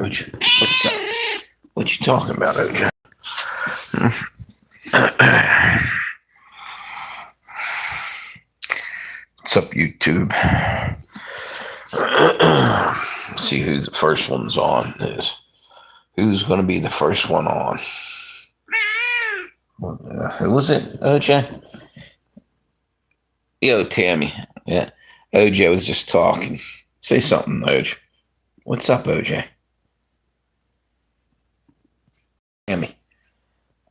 OJ? What's up? What you talking about, OJ? What's up, YouTube? See who the first one's on is. Who's going to be the first one on? Who was it, OJ? Yo, Tammy. Yeah, OJ was just talking. Say something, OJ. What's up, OJ? Tammy.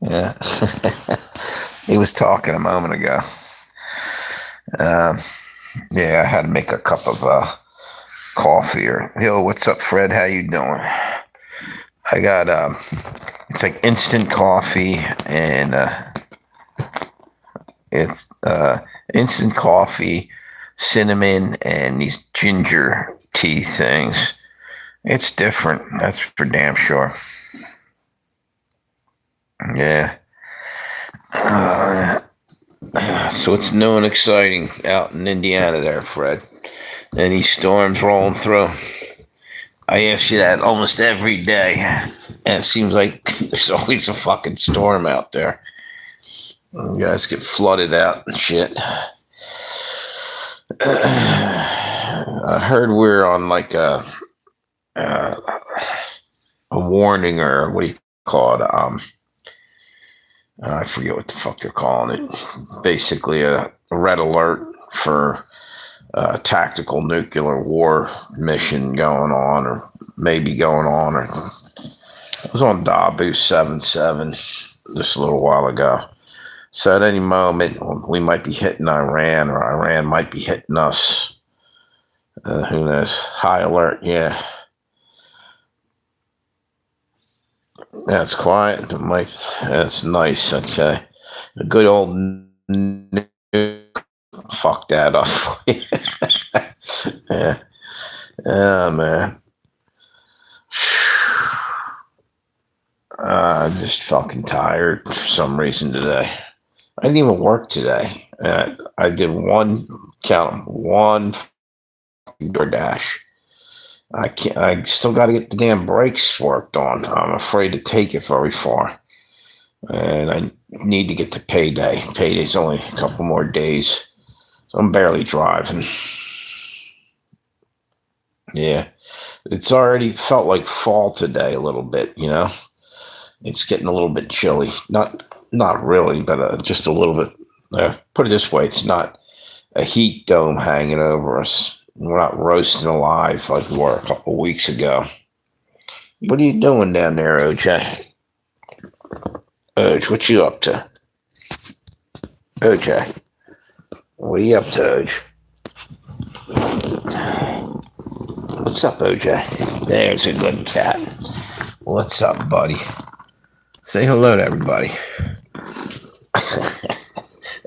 Yeah. He was talking a moment ago. Yeah, I had to make a cup of coffee. Yo, what's up, Fred? How you doing? I got it's like instant coffee, and it's instant coffee, cinnamon, and these ginger tea things. It's different. That's for damn sure. Yeah. So it's new and exciting out in Indiana there, Fred. Any storms rolling through? I ask you that almost every day. And it seems like there's always a fucking storm out there. You guys get flooded out and shit. I heard we're on like a warning, or what do you call it? I forget what the fuck they're calling it. Basically, a red alert for a tactical nuclear war mission going on, or maybe going on. Or it was on Dabu 77 just a little while ago. So at any moment, we might be hitting Iran, or Iran might be hitting us. Who knows? High alert, yeah. That's quiet, Mike. That's nice. Okay, a good old fuck that up. Yeah. Oh man. I'm just fucking tired for some reason today. I didn't even work today. I did one DoorDash. I still got to get the damn brakes worked on. I'm afraid to take it very far. And I need to get to payday. Payday's only a couple more days. So I'm barely driving. Yeah. It's already felt like fall today a little bit, you know? It's getting a little bit chilly. Not really, but just a little bit. Put it this way, it's not a heat dome hanging over us. We're not roasting alive like we were a couple weeks ago. What are you doing down there, OJ? OJ, what you up to? OJ, what are you up to, OJ? What's up, OJ? There's a good cat. What's up, buddy? Say hello to everybody.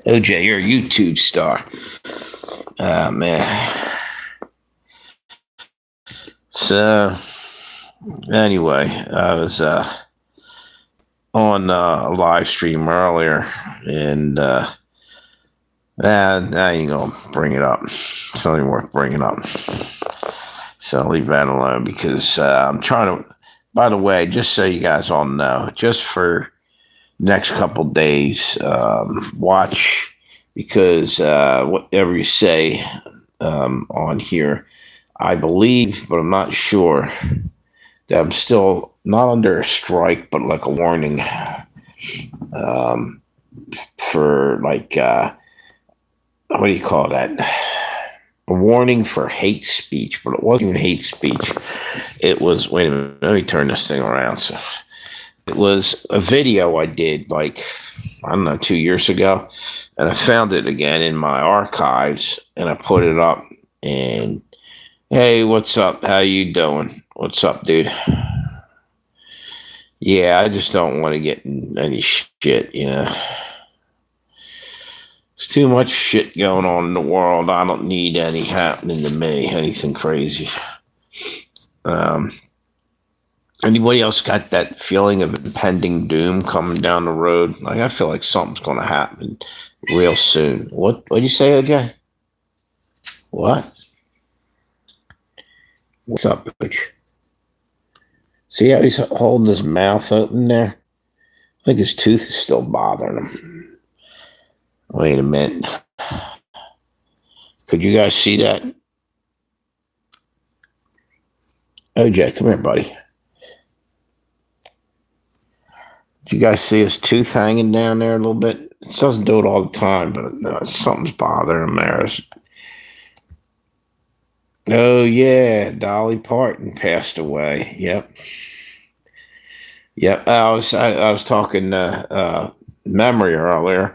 OJ, you're a YouTube star. Man. So, anyway, I was on a live stream earlier, and now you're going to bring it up. It's not even worth bringing up. So I'll leave that alone, because I'm trying to, by the way, just so you guys all know, just for next couple days, watch, because whatever you say on here, I believe, but I'm not sure, that I'm still not under a strike, but like a warning for like, what do you call that? A warning for hate speech, but it wasn't even hate speech. It was, wait a minute, let me turn this thing around. So it was a video I did like, I don't know, 2 years ago, and I found it again in my archives, and I put it up, and hey, what's up? How you doing? What's up, dude? Yeah, I just don't want to get in any shit, you know. There's too much shit going on in the world. I don't need any happening to me, anything crazy. Anybody else got that feeling of impending doom coming down the road? Like, I feel like something's going to happen real soon. What'd you say, OJ? What? What's up, bitch? See how he's holding his mouth open there? I think his tooth is still bothering him. Wait a minute. Could you guys see that? OJ, come here, buddy. Do you guys see his tooth hanging down there a little bit? It doesn't do it all the time, but something's bothering him there. Oh, yeah. Dolly Parton passed away. Yep. Yep. I was talking Memory earlier.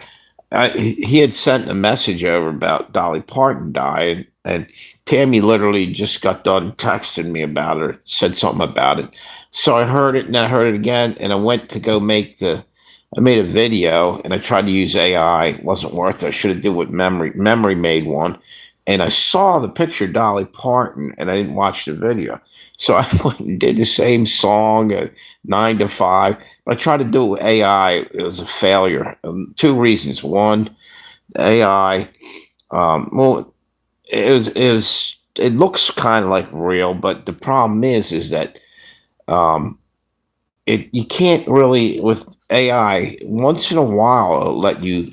He had sent a message over about Dolly Parton died, and Tammy literally just got done texting me about it, said something about it. So I heard it, and I heard it again, and I went to go I made a video, and I tried to use AI. It wasn't worth it. I should have did what Memory made one, and I saw the picture of Dolly Parton, and I didn't watch the video. So I went and did the same song, 9 to 5. But I tried to do it with AI. It was a failure. Two reasons. One, AI. Well, it looks kind of like real, but the problem is that you can't really with AI. Once in a while, it'll let you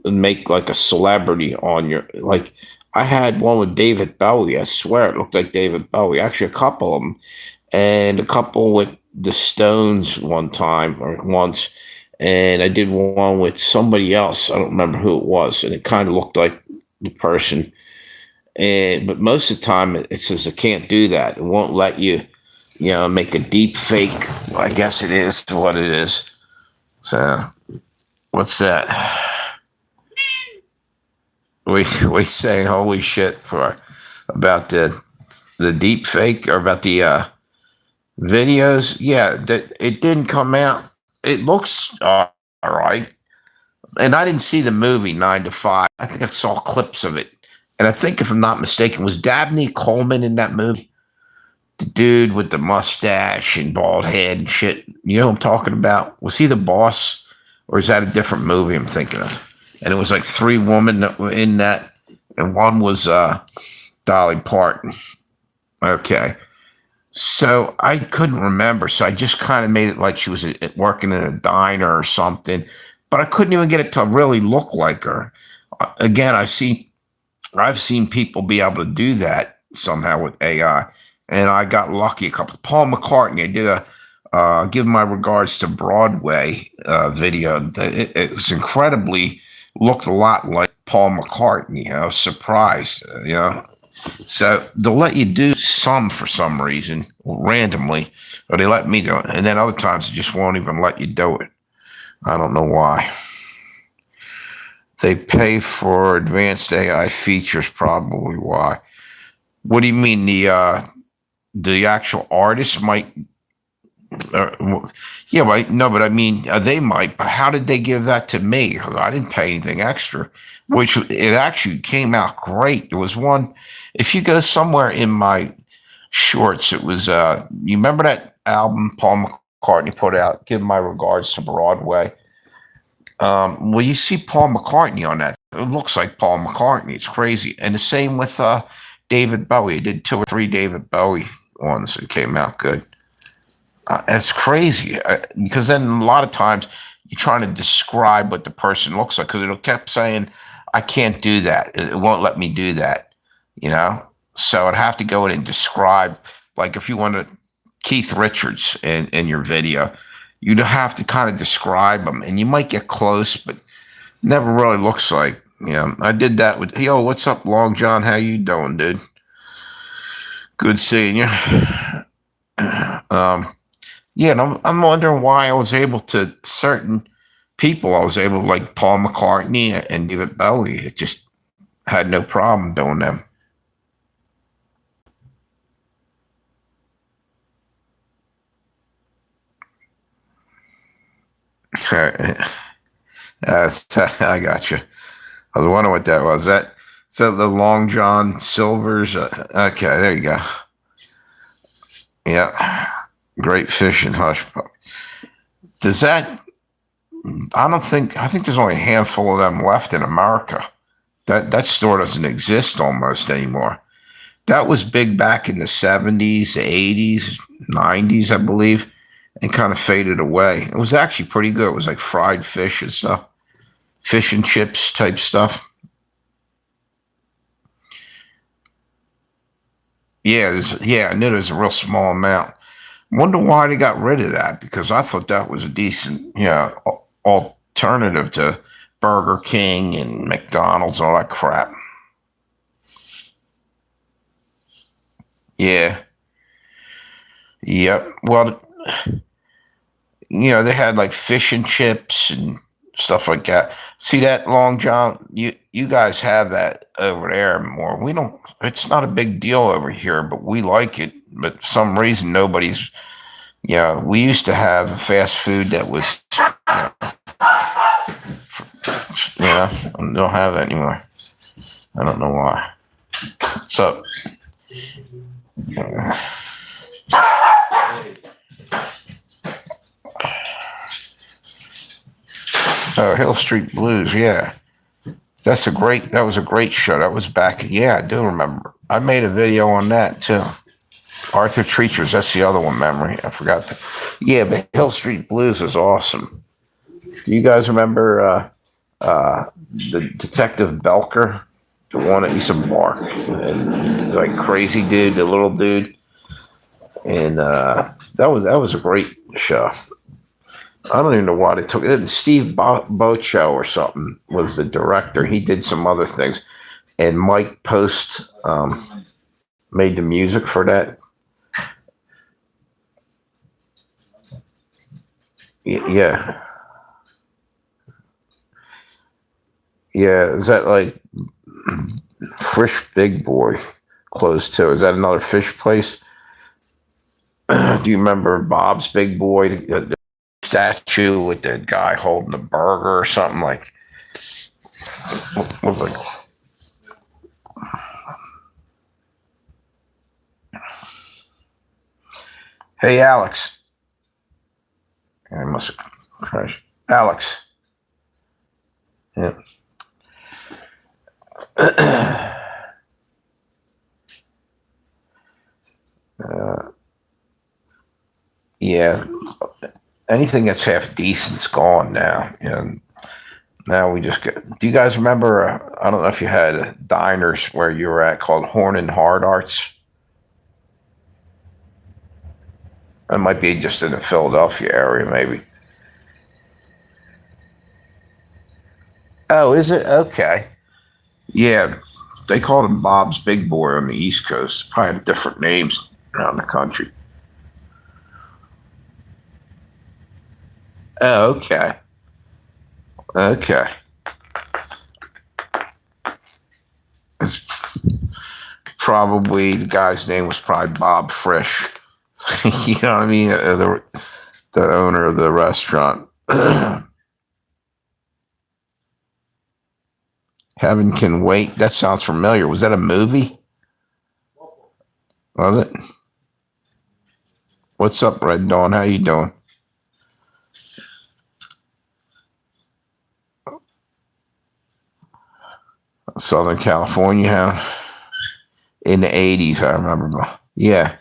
make like a celebrity on your like. I had one with David Bowie. I swear it looked like David Bowie. Actually, a couple of them, and a couple with the Stones one time or once, and I did one with somebody else. I don't remember who it was, and it kind of looked like the person. But most of the time, it says it can't do that. It won't let you, make a deep fake. Well, I guess it is what it is. So, what's that? We say holy shit about the deep fake or about the videos. Yeah, that it didn't come out. It looks all right, and I didn't see the movie 9 to 5. I think I saw clips of it, and I think if I'm not mistaken, was Dabney Coleman in that movie? The dude with the mustache and bald head and shit. You know what I'm talking about? Was he the boss, or is that a different movie I'm thinking of? And it was like 3 women that were in that, and one was Dolly Parton. Okay. So I couldn't remember, so I just kind of made it like she was working in a diner or something, but I couldn't even get it to really look like her. Again, I've seen people be able to do that somehow with AI, and I got lucky a couple. Paul McCartney, I did a give my regards to Broadway video. It was incredibly. Looked a lot like Paul McCartney. I was surprised, So they'll let you do some for some reason, randomly, or they let me do it. And then other times they just won't even let you do it. I don't know why. They pay for advanced AI features, probably why. What do you mean the actual artist might yeah, right. No, but I mean, they might. But how did they give that to me? I didn't pay anything extra, which it actually came out great. There was one. If you go somewhere in my shorts, it was. You remember that album Paul McCartney put out? Give my regards to Broadway. Well, you see Paul McCartney on that. It looks like Paul McCartney. It's crazy. And the same with David Bowie. I did 2 or 3 David Bowie ones. It came out good. It's crazy because then a lot of times you're trying to describe what the person looks like because it'll kept saying, I can't do that. It won't let me do that, So I'd have to go in and describe, like if you wanted Keith Richards in your video, you'd have to kind of describe them and you might get close, but never really looks like, I did that with, yo, what's up, Long John? How you doing, dude? Good seeing you. Yeah, and I'm wondering why I was able to certain people. I was able to like Paul McCartney and David Bowie. It just had no problem doing them. I got you. I was wondering what that was. So the Long John Silver's. Okay, there you go. Yeah, great fish and hush puppy. Does that? I think there's only a handful of them left in America. That store doesn't exist almost anymore. That was big back in the 70s, 80s, 90s, I believe, and kind of faded away. It was actually pretty good. It was like fried fish and stuff, fish and chips type stuff. Yeah, I knew there was a real small amount. Wonder why they got rid of that, because I thought that was a decent, alternative to Burger King and McDonald's and all that crap. Yeah. Yep. Well, they had like fish and chips and stuff like that. See that, Long John? You guys have that over there more. We don't. It's not a big deal over here, but we like it. But for some reason, nobody's. We used to have fast food that was, I don't have it anymore. I don't know why. So, Hill Street Blues, yeah. That was a great show. That was back, yeah, I do remember. I made a video on that too. Arthur Treacher's, that's the other one, memory. I forgot that. Yeah, but Hill Street Blues was awesome. Do you guys remember the Detective Belker? The one that used to bark, and like crazy dude, the little dude. And that was a great show. I don't even know why they took it. Steve Bocho or something was the director. He did some other things, and Mike Post made the music for that. Yeah, yeah. Is that like Fish Big Boy close to? Is that another fish place? Do you remember Bob's Big Boy, the statue with the guy holding the burger or something like? What was like? Hey, Alex. I must have crashed. Alex. Yeah. Yeah. Anything that's half decent's gone now. And now we just get. Do you guys remember? I don't know if you had diners where you were at called Horn and Hard Arts. It might be just in the Philadelphia area, maybe. Oh, is it? Okay. Yeah. They called him Bob's Big Boy on the East Coast. Probably had different names around the country. Oh, okay. Okay. It's probably the guy's name was probably Bob Frisch. You know what I mean? The owner of the restaurant. Heaven Can Wait. That sounds familiar. Was that a movie? Was it? What's up, Red Dawn? How you doing? Southern California, huh? In the 80s, I remember. Yeah.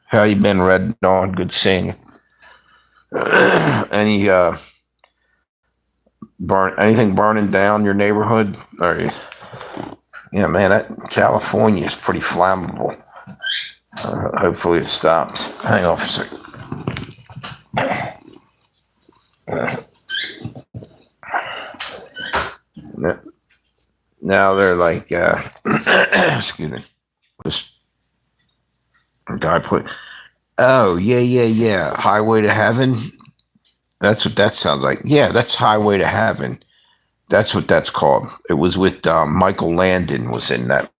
How you been, Red Dawn? Good seeing you. Any anything burning down your neighborhood? Or, yeah, man, that California is pretty flammable. Hopefully it stops. Hang on for a second. Now they're like, excuse me, this guy put, oh, yeah. Highway to Heaven. That's what that sounds like. Yeah, that's Highway to Heaven. That's what that's called. It was with Michael Landon was in that.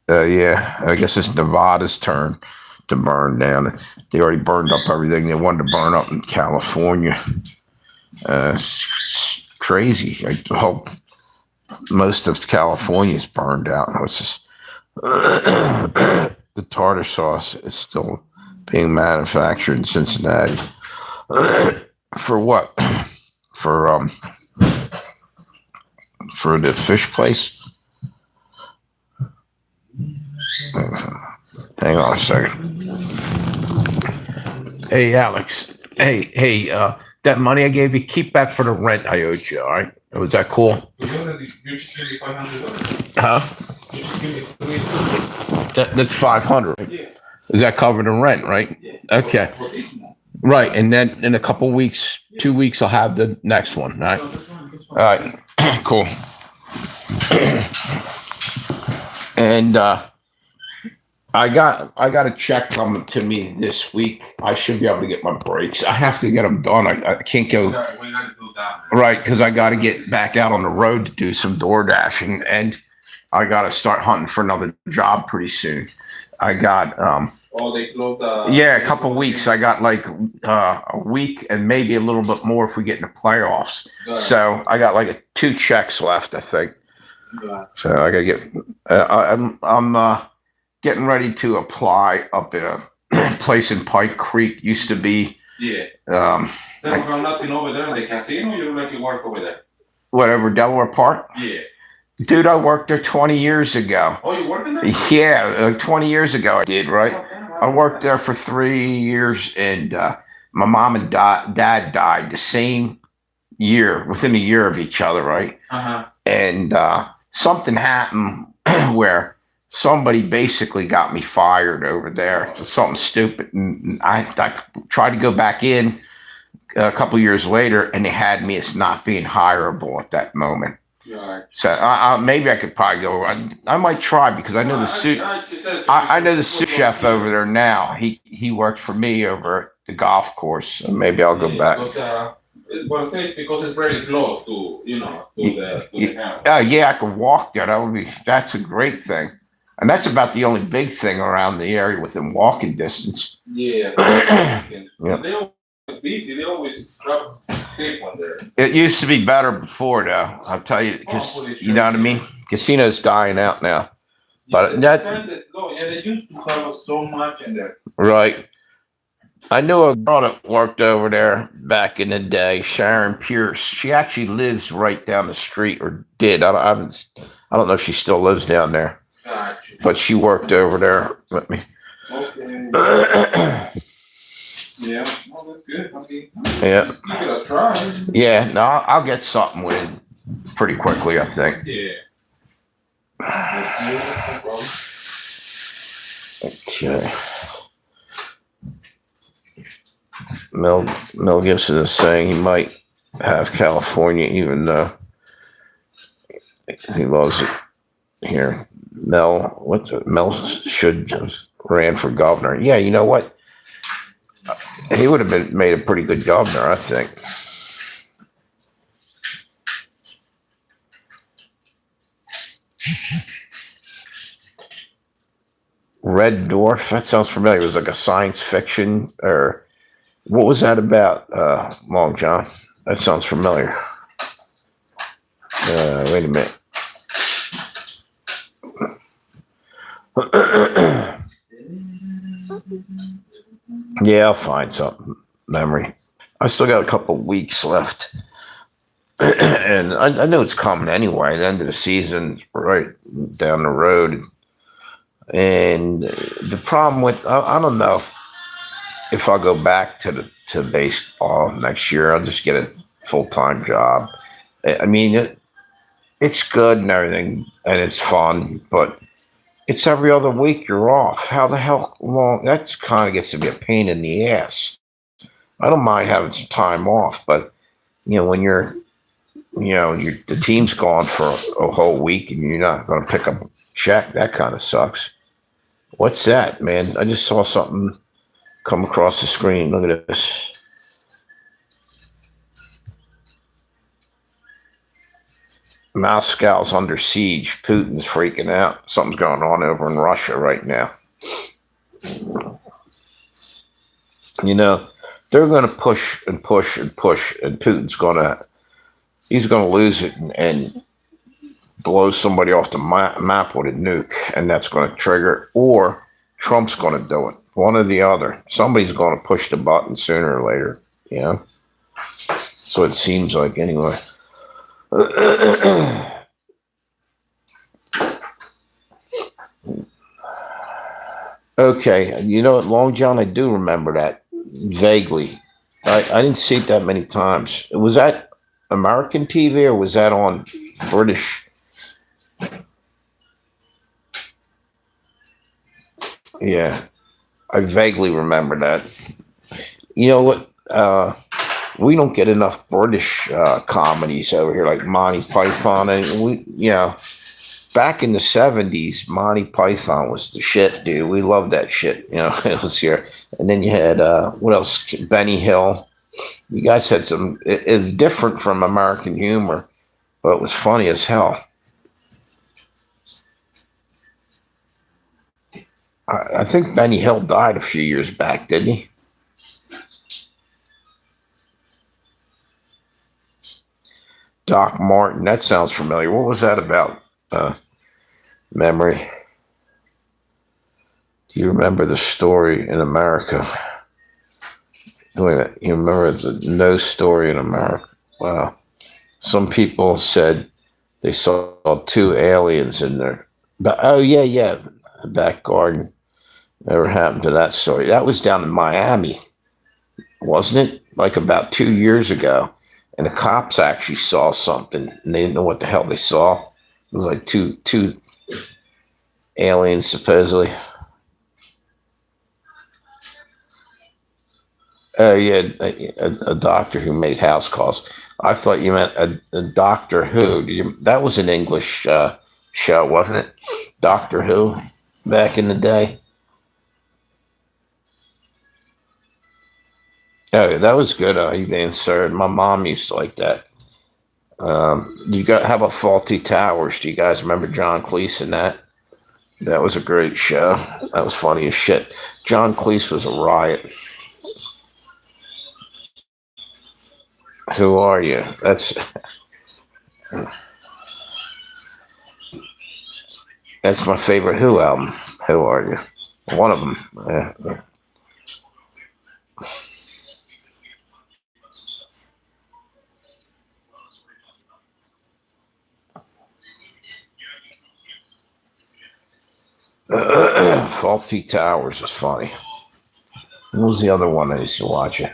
Yeah, I guess it's Nevada's turn to burn down. They already burned up everything they wanted to burn up in California. It's crazy. I hope most of California is burned out. It's just, the tartar sauce is still being manufactured in Cincinnati. For what? For for the fish place? Hang on a second. Hey, Alex. Hey, that money I gave you, keep that for the rent I owed you, all right? Was that cool? You just give me $500. Huh? You just give me $300. That's 500. Yeah. Does that cover the rent, right? Yeah. Okay. For this month. Right, and then in a couple weeks, 2 weeks, I'll have the next one, all right? All right, cool. And I got a check coming to me this week. I should be able to get my brakes. I have to get them done. I can't go. We got to do that. Right, because I got to get back out on the road to do some door dashing, and I got to start hunting for another job pretty soon. I got Oh, they closed. yeah, a couple weeks. I got like a week and maybe a little bit more if we get in the playoffs. So I got like 2 checks left, I think. So I gotta get. I'm getting ready to apply up at a place in Pike Creek. Used to be. Yeah. They don't have nothing over there in the casino. You don't like to work over there. Whatever, Delaware Park. Yeah. Dude, I worked there 20 years ago. Oh, you working there? Yeah, 20 years ago I did, right? I worked there for 3 years, and my mom and dad died the same year, within a year of each other, right? Uh-huh. And something happened where somebody basically got me fired over there for something stupid. And I tried to go back in a couple years later, and they had me as not being hireable at that moment. Right. So maybe I could probably go. I might try because I know the suit. I know the sous chef over there now. He worked for me over at the golf course. So maybe I'll go back. What I'm saying is because it's very close to the house. Oh yeah, I could walk there. That's a great thing, and that's about the only big thing around the area within walking distance. Yeah. Yeah. They always busy. They always grab safe one there. It used to be better before, though. I'll tell you, because you know what I mean. Casinos dying out now. But they used to have so much in there. Right. I knew a girl that worked over there back in the day, Sharon Pierce. She actually lives right down the street, or did. I don't know if she still lives down there. Gotcha. But she worked over there with me. Okay. Yeah, well, that's good. I mean, Yeah. Just give it a try. Yeah, no, I'll get something with it pretty quickly, I think. Yeah. Okay. Mel Gibson is saying he might have California, even though he loves it here. Mel should have ran for governor. Yeah, you know what? He would have made a pretty good governor, I think. Red Dwarf, that sounds familiar. It was like a science fiction, or what was that about, Long John? That sounds familiar. Wait a minute. Yeah, I'll find something. Memory. I still got a couple weeks left. And I know it's coming anyway. The end of the season, right down the road. And the problem with, I don't know if I'll go back to baseball next year. I'll just get a full-time job. I mean, it's good and everything, and it's fun, but it's every other week you're off. How the hell long? That kind of gets to be a pain in the ass. I don't mind having some time off, but when the team's gone for a whole week and you're not going to pick up a check, that kind of sucks. What's that, man? I just saw something come across the screen. Look at this. Moscow's under siege. Putin's freaking out. Something's going on over in Russia right now. They're going to push and push and push, and Putin's he's going to lose it and blow somebody off the map with a nuke, and that's going to trigger, or Trump's going to do it. One or the other. Somebody's going to push the button sooner or later. That's what it seems like, anyway. Okay, you know what, Long John, I do remember that vaguely. I didn't see it that many times. Was that American TV or was that on British? Yeah, I vaguely remember that. You know what? We don't get enough British comedies over here, like Monty Python, and back in the '70s, Monty Python was the shit, dude. We loved that shit. It was here. And then you had what else? Benny Hill. You guys had some. It's different from American humor, but it was funny as hell. I think Benny Hill died a few years back, didn't he? Doc Martin. That sounds familiar. What was that about? Memory. Do you remember the story in America? Wait a minute. You remember the No Story in America? Wow. Some people said they saw two aliens in there. But oh yeah, back garden. Never happened to that story. That was down in Miami, wasn't it? Like about 2 years ago. And the cops actually saw something and they didn't know what the hell they saw. It was like two aliens supposedly. Yeah, a doctor who made house calls. I thought you meant a Doctor Who. That was an English show, wasn't it? Doctor Who, back in the day. Oh, that was good. You answered. My mom used to like that. How about Faulty Towers? Do you guys remember John Cleese in that? That was a great show. That was funny as shit. John Cleese was a riot. Who are you? That's my favorite Who album. Who are you? One of them. Yeah. Faulty Towers is funny. What was the other one I used to watch? It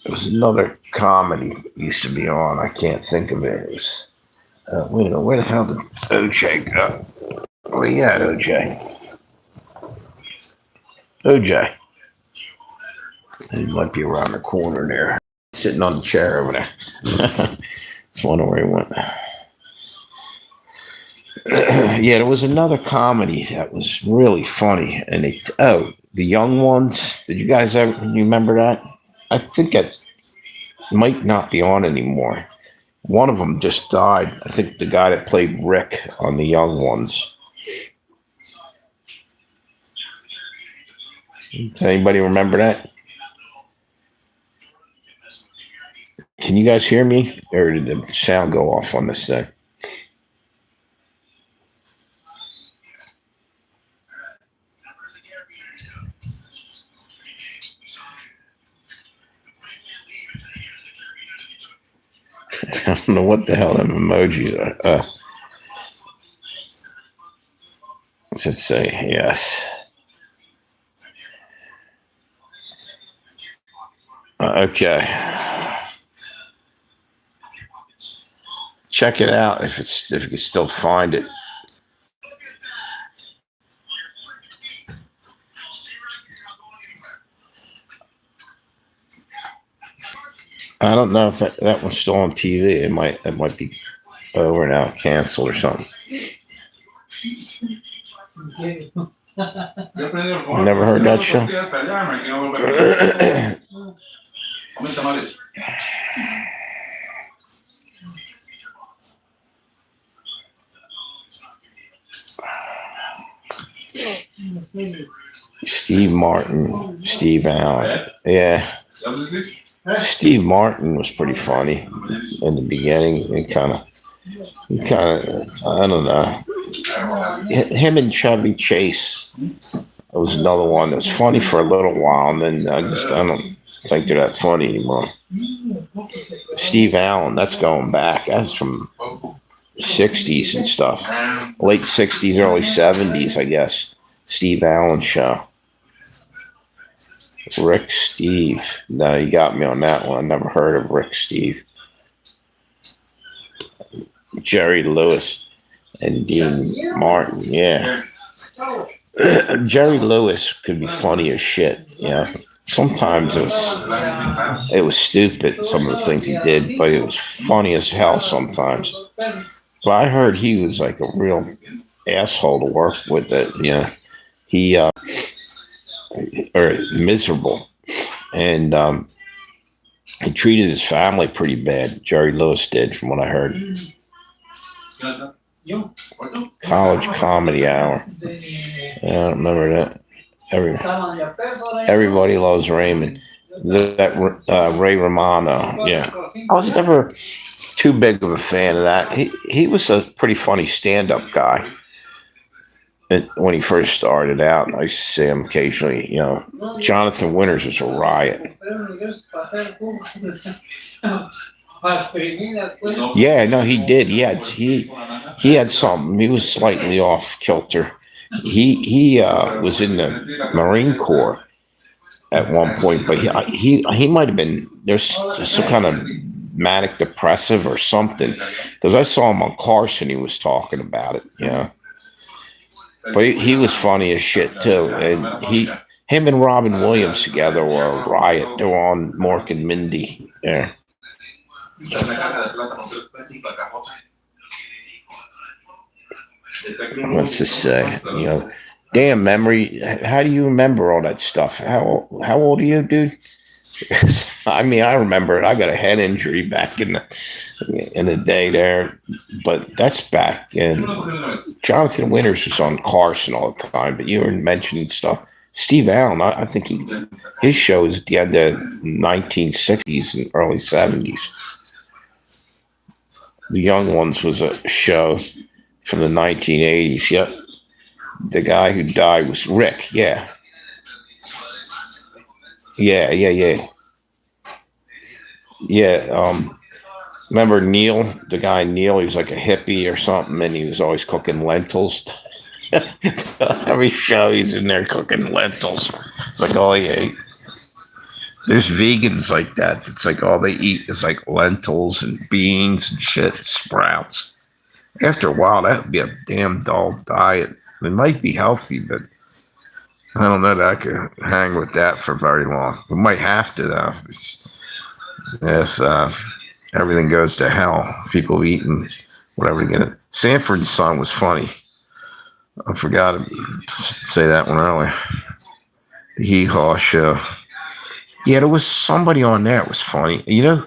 was another comedy used to be on. I can't think of it. It was, wait a minute, where the hell did OJ go? Where you at, OJ? OJ. He might be around the corner there, sitting on the chair over there. It's wondering where he went. Yeah, there was another comedy that was really funny, and the Young Ones. Did you guys ever you remember that? I think that might not be on anymore. One of them just died. I think the guy that played Rick on the Young Ones. Does anybody remember that? Can you guys hear me, or did the sound go off on this thing? I don't know what the hell them emojis are. Let's just say yes. Okay. Check it out if you can still find it. I don't know if that one's still on TV. It might be over now, canceled or something. Never heard that show. Steve Martin, Steve Allen. Yeah. Steve Martin was pretty funny in the beginning. He kind of, I don't know. Him and Chevy Chase was another one that was funny for a little while, and then I don't think they're that funny anymore. Steve Allen, that's going back. That's from 60s and stuff. Late 60s, early 70s, I guess. Steve Allen show. Rick Steve. No, you got me on that one. I never heard of Rick Steve. Jerry Lewis and Dean Martin. Yeah. Jerry Lewis could be funny as shit. Yeah. Sometimes it was stupid, some of the things he did, but it was funny as hell sometimes. But I heard he was like a real asshole to work with. It, you know, he or miserable, and he treated his family pretty bad. Jerry Lewis did, from what I heard. College Comedy Hour. Yeah, I don't remember that. Everybody Loves Raymond. Ray Romano. Yeah, I was never too big of a fan of that. He was a pretty funny stand-up guy. When he first started out, I used to see him occasionally. You know, Jonathan Winters was a riot. Yeah, no, he did. He had something. He was slightly off kilter. He was in the Marine Corps at one point, but he might have been there's some kind of manic depressive or something, because I saw him on Carson. He was talking about it. Yeah, but he was funny as shit too, and him and Robin Williams together were a riot. They were on Mork and Mindy. Yeah. What's to say? You know, damn memory. How do you remember all that stuff? How old are you, dude? I mean, I remember it. I got a head injury back in the day there, but that's back. And Jonathan Winters was on Carson all the time. But you were mentioning stuff. Steve Allen, I think his show was at the end of the 1960s and early 70s. The Young Ones was a show from the 1980s. Yep. The guy who died was Rick. Yeah. Yeah. Remember Neil, the guy Neil? He was like a hippie or something, and he was always cooking lentils. Every show he's in there cooking lentils. It's like all he ate. There's vegans like that. It's like all they eat is like lentils and beans and shit, sprouts. After a while, that would be a damn dull diet. It might be healthy, but I don't know that I could hang with that for very long. We might have to, though. If everything goes to hell, people eating whatever they get. Sanford's son was funny. I forgot to say that one earlier. The Hee Haw Show. Yeah, there was somebody on there that was funny. You know,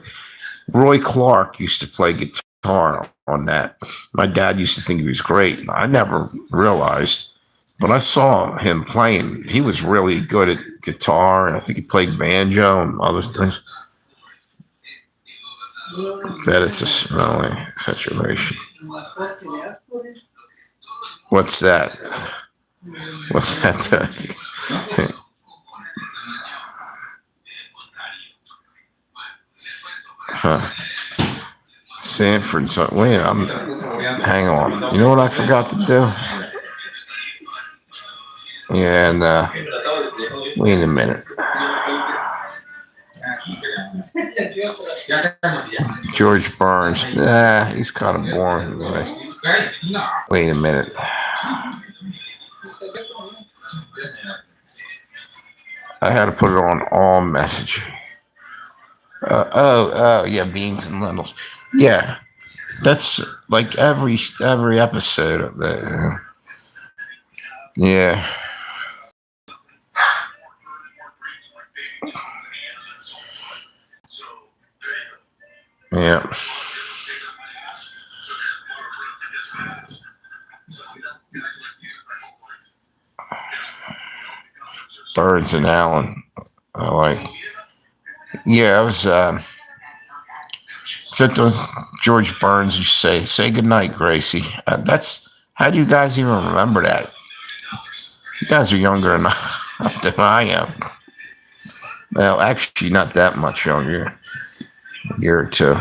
Roy Clark used to play guitar on that. My dad used to think he was great. I never realized, but I saw him playing. He was really good at guitar, and I think he played banjo and other things. That is a smelly situation. What's that? What's that? Huh. Sanford. So wait, hang on. You know what I forgot to do? Yeah, and wait a minute. George Burns. He's kind of boring. Wait a minute. I had to put it on all messaging. Yeah, beans and lentils. Yeah, that's like every episode of that. Yeah. Yeah. Burns and Allen. I like. Yeah, I was said to George Burns, you say goodnight, Gracie. That's how do you guys even remember that? You guys are younger than I am. Well, actually, not that much younger. a year or two.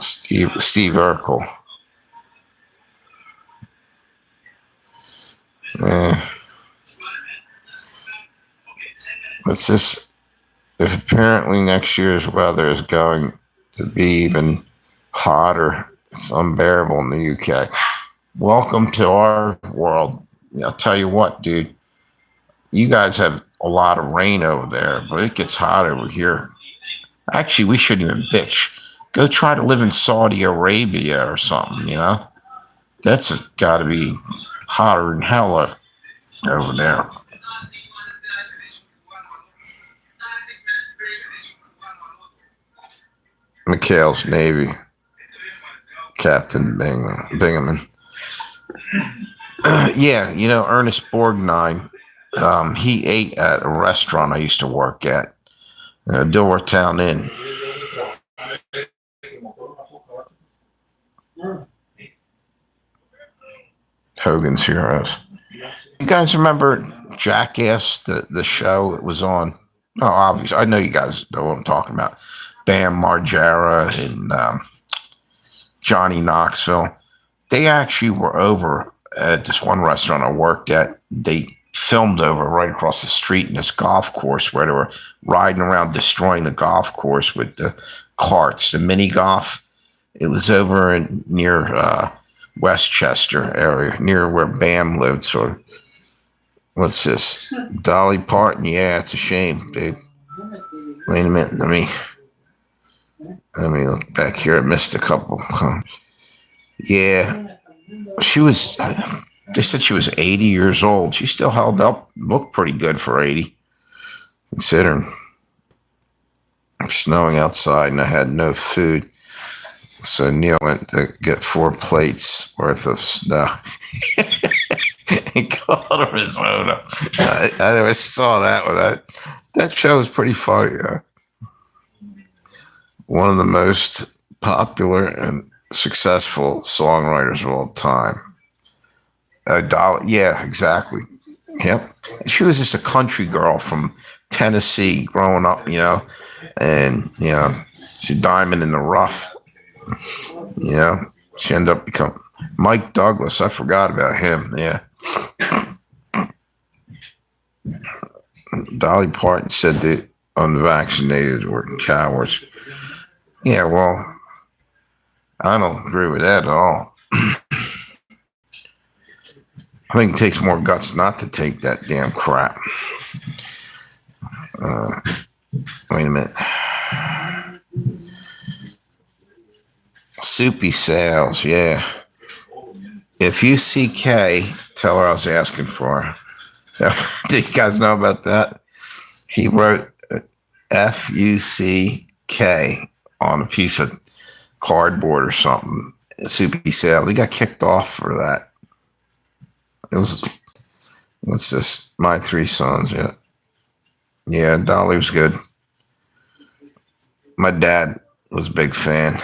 Steve Urkel. It's just, if apparently next year's weather is going to be even hotter, it's unbearable in the UK. Welcome to our world. I'll tell you what, dude. You guys have a lot of rain over there, but it gets hot over here. Actually, we shouldn't even bitch. Go try to live in Saudi Arabia or something, you know? That's got to be hotter than hell over there. McHale's Navy. Captain Bingaman. Yeah, you know, Ernest Borgnine, he ate at a restaurant I used to work at, Dilworthtown Inn. Hogan's Heroes. You guys remember Jackass, the show it was on? Oh, obviously. I know you guys know what I'm talking about. Bam Margera and Johnny Knoxville. They actually were over at this one restaurant I worked at. They filmed over right across the street in this golf course where they were riding around destroying the golf course with the carts, the mini golf. It was over near Westchester area, near where Bam lived. So, what's this? Dolly Parton. Yeah, it's a shame, dude. Wait a minute. Let me look back here. I missed a couple. Yeah, she was. They said she was 80 years old. She still held up, looked pretty good for 80, considering. It's snowing outside and I had no food. So Neil went to get 4 plates worth of snow. He called Arizona. I always saw that one. That show was pretty funny. One of the most popular and successful songwriters of all time. Yeah, exactly. Yep. She was just a country girl from Tennessee growing up, you know, and, you know, she's diamond in the rough. You know, she ended up becoming Mike Douglas. I forgot about him. Yeah. Dolly Parton said the unvaccinated were cowards. Yeah, well, I don't agree with that at all. I think it takes more guts not to take that damn crap. Wait a minute. Soupy Sales, yeah. If you see Kay, tell her I was asking for her. Do you guys know about that? He wrote F-U-C-K on a piece of cardboard or something. Soupy Sales. He got kicked off for that. It was, what's this? My 3 Sons, yeah. Yeah, Dolly was good. My dad was a big fan.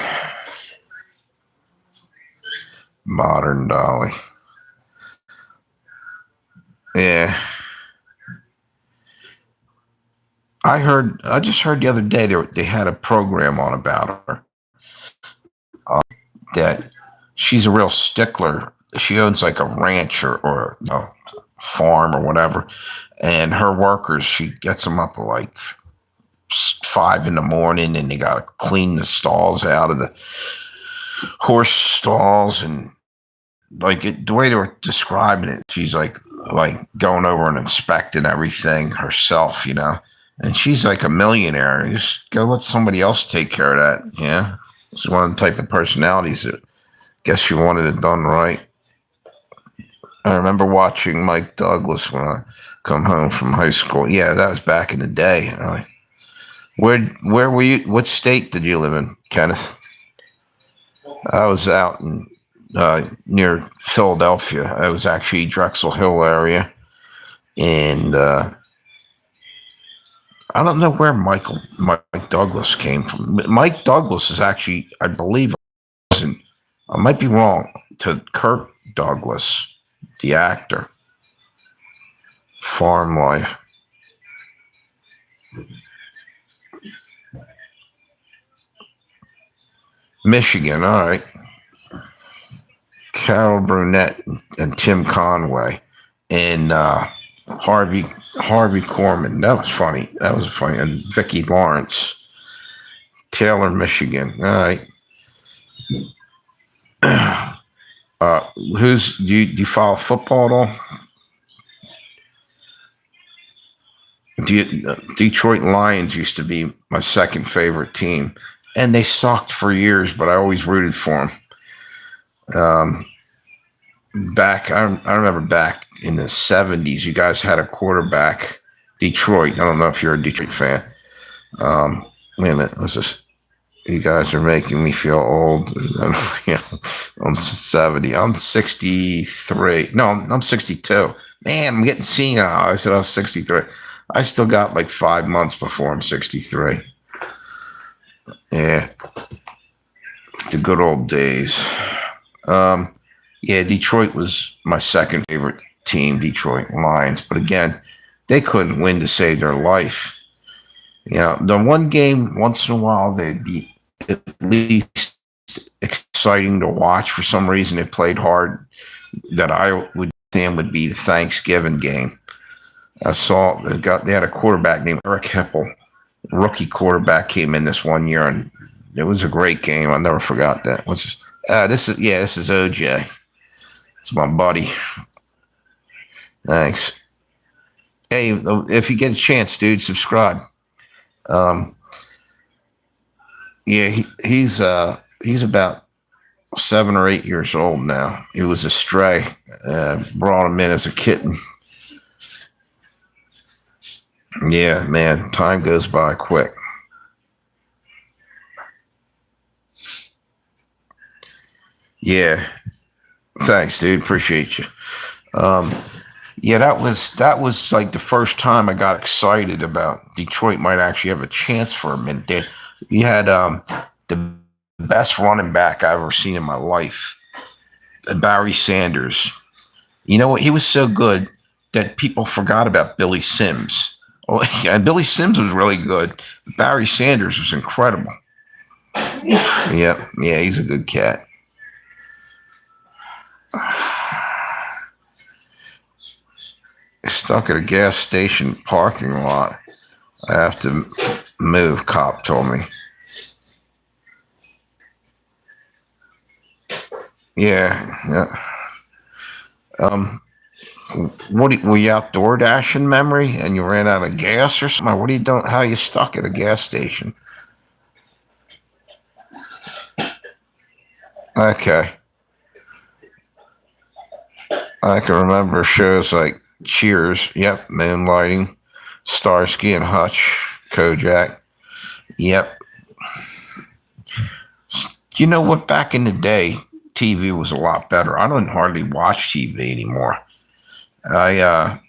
Modern Dolly. Yeah. I just heard the other day they had a program on about her. That she's a real stickler. She owns like a ranch or farm or whatever. And her workers, she gets them up at like 5 in the morning and they got to clean the stalls out of the horse stalls. And like the way they were describing it, she's like going over and inspecting everything herself, you know. And she's like a millionaire. Just go let somebody else take care of that. Yeah. It's one of the type of personalities that guess she wanted it done right. I remember watching Mike Douglas when I come home from high school. Yeah, that was back in the day. Where were you? What state did you live in, Kenneth? I was out in near Philadelphia. I was actually Drexel Hill area. And I don't know where Mike Douglas came from. Mike Douglas is actually, I believe, I might be wrong, to Kirk Douglas, the actor. Farm Life. Michigan. All right. Carol Burnett and Tim Conway and Harvey Korman. That was funny. That was funny. And Vicki Lawrence. Taylor, Michigan. All right. Do you follow football at all? Detroit Lions used to be my second favorite team, and they sucked for years, but I always rooted for them. I remember back in the 70s, you guys had a quarterback, Detroit. I don't know if you're a Detroit fan. Wait a minute, you guys are making me feel old. I'm 70. I'm 63. No, I'm 62. Man, I'm getting senile. I said I was 63. I still got like 5 months before I'm 63. Yeah. The good old days. Yeah, Detroit was my second favorite team, Detroit Lions. But again, they couldn't win to save their life. The one game once in a while they'd be at least exciting to watch. For some reason, it played hard. That I would think would be the Thanksgiving game. I saw they had a quarterback named Eric Heppel, rookie quarterback, came in this one year, and it was a great game. I never forgot that. This is OJ. It's my buddy. Thanks. Hey, if you get a chance, dude, subscribe. Yeah, he's about 7 or 8 years old now. He was a stray. Brought him in as a kitten. Yeah, man, time goes by quick. Yeah, thanks, dude. Appreciate you. Yeah, that was like the first time I got excited about Detroit might actually have a chance for a minute. You had the best running back I've ever seen in my life, Barry Sanders. You know what? He was so good that people forgot about Billy Sims. Oh, and Billy Sims was really good. Barry Sanders was incredible. Yeah, he's a good cat. Stuck at a gas station parking lot. I have to move, cop told me. Yeah. Were you outdoor dashing, memory, and you ran out of gas or something? What are you doing? How are you stuck at a gas station? Okay. I can remember shows like Cheers, yep, Moonlighting, Starsky and Hutch, Kojak, yep. You know what? Back in the day, TV was a lot better. I don't hardly watch TV anymore. I'm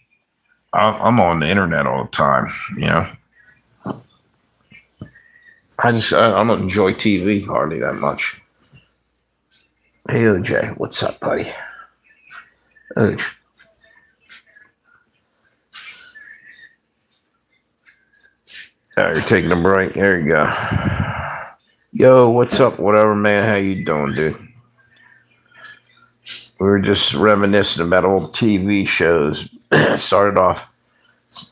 on the internet all the time. I don't enjoy TV hardly that much. Hey OJ, what's up, buddy? Oj. You're taking a break. There you go. Yo, what's up? Whatever, man. How you doing, dude? We were just reminiscing about old TV shows. Started off